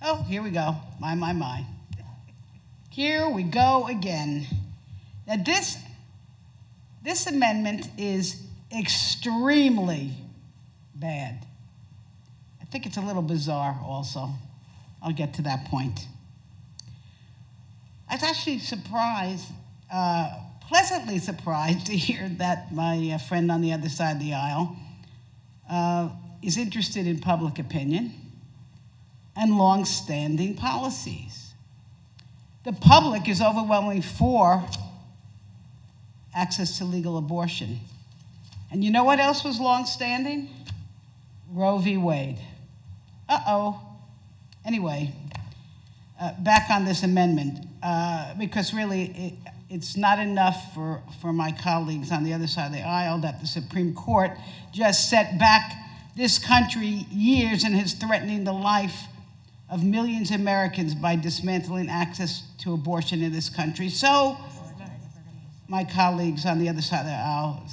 Oh, here we go. My. Here we go again. Now this amendment is extremely bad. I think it's a little bizarre also. I'll get to that point. I was actually surprised, pleasantly surprised to hear that my friend on the other side of the aisle is interested in public opinion and long-standing policies. The public is overwhelmingly for access to legal abortion. And you know what else was long-standing? Roe v. Wade. Uh-oh. Anyway, back on this amendment, because really it's not enough for my colleagues on the other side of the aisle that the Supreme Court just set back this country years and is threatening the life of millions of Americans by dismantling access to abortion in this country. So my colleagues on the other side of the aisle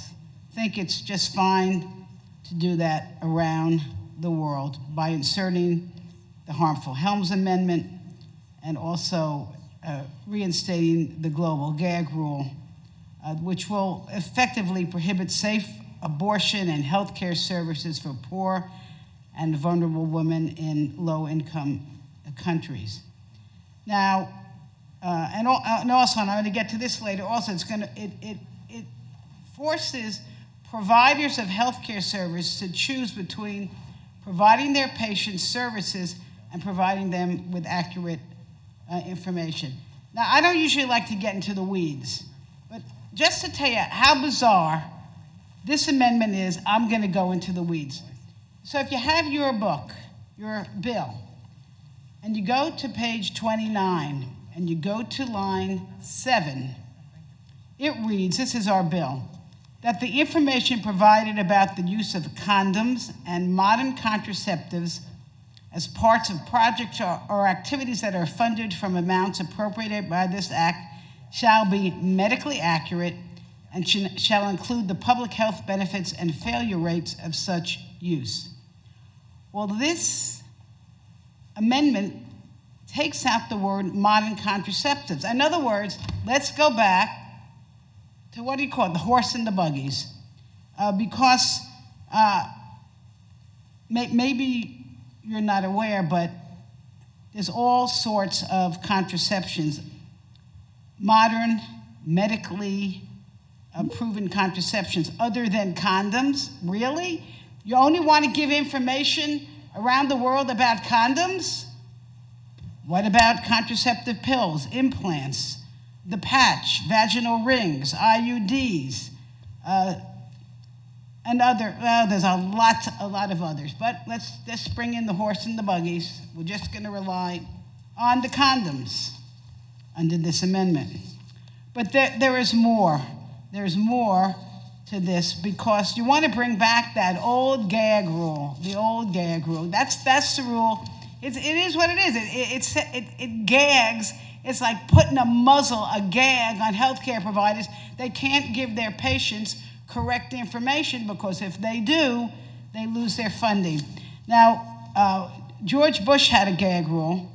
think it's just fine to do that around the world by inserting the harmful Helms Amendment and also reinstating the global gag rule, which will effectively prohibit safe abortion and health care services for poor and vulnerable women in low-income countries. Now, and also, and I'm going to get to this later. Also, it forces providers of healthcare service to choose between providing their patients services and providing them with accurate information. Now, I don't usually like to get into the weeds, but just to tell you how bizarre this amendment is, I'm going to go into the weeds. So if you have your book, your bill, and you go to page 29, and you go to line 7, it reads, this is our bill, that the information provided about the use of condoms and modern contraceptives as parts of projects or activities that are funded from amounts appropriated by this act shall be medically accurate and shall include the public health benefits and failure rates of such use. Well, this amendment takes out the word modern contraceptives. In other words, let's go back to what do you call it, the horse and the buggies, because maybe you're not aware, but there's all sorts of contraceptions, modern, medically proven contraceptions other than condoms. Really? You only want to give information around the world about condoms? What about contraceptive pills, implants, the patch, vaginal rings, IUDs, and other, well, there's a lot of others, but let's just bring in the horse and the buggies. We're just going to rely on the condoms under this amendment. But there is more. There's more to this because you want to bring back that old gag rule, the old gag rule. That's the rule. It is what it is. It gags. It's like putting a gag on healthcare providers. They can't give their patients correct information because if they do, they lose their funding. Now, George Bush had a gag rule,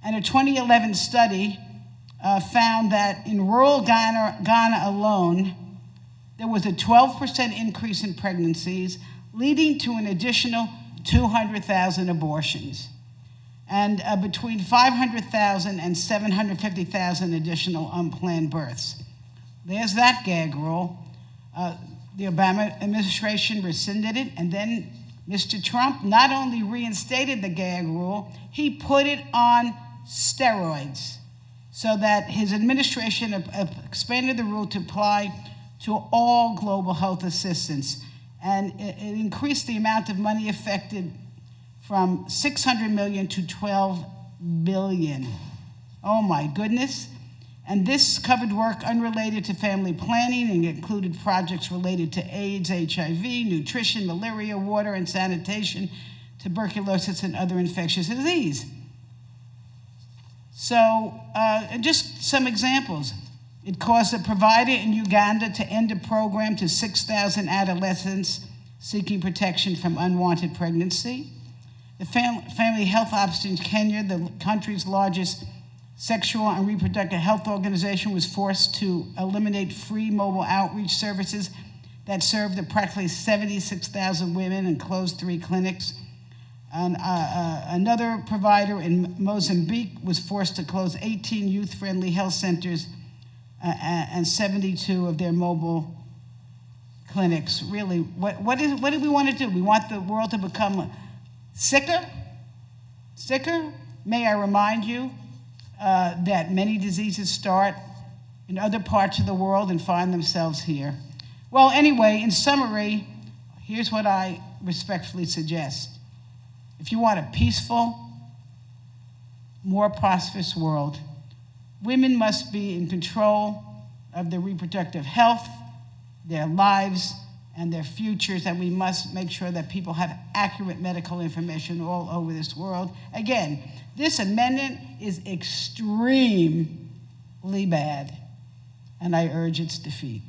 and a 2011 study found that in rural Ghana alone, there was a 12% increase in pregnancies, leading to an additional 200,000 abortions, and between 500,000 and 750,000 additional unplanned births. There's that gag rule. The Obama administration rescinded it, and then Mr. Trump not only reinstated the gag rule, he put it on steroids so that his administration expanded the rule to apply to all global health assistance. And it increased the amount of money affected from $600 million to $12 billion. Oh my goodness. And this covered work unrelated to family planning and included projects related to AIDS, HIV, nutrition, malaria, water and sanitation, tuberculosis, and other infectious disease. So just some examples. It caused a provider in Uganda to end a program to 6,000 adolescents seeking protection from unwanted pregnancy. The Family Health Office in Kenya, the country's largest sexual and reproductive health organization, was forced to eliminate free mobile outreach services that served approximately 76,000 women and closed 3 clinics. Another provider in Mozambique was forced to close 18 youth-friendly health centers and 72 of their mobile clinics. Really, what do we want to do? We want the world to become sicker? May I remind you that many diseases start in other parts of the world and find themselves here. Well, anyway, in summary, here's what I respectfully suggest. If you want a peaceful, more prosperous world, women must be in control of their reproductive health, their lives, and their futures, and we must make sure that people have accurate medical information all over this world. Again, this amendment is extremely bad, and I urge its defeat.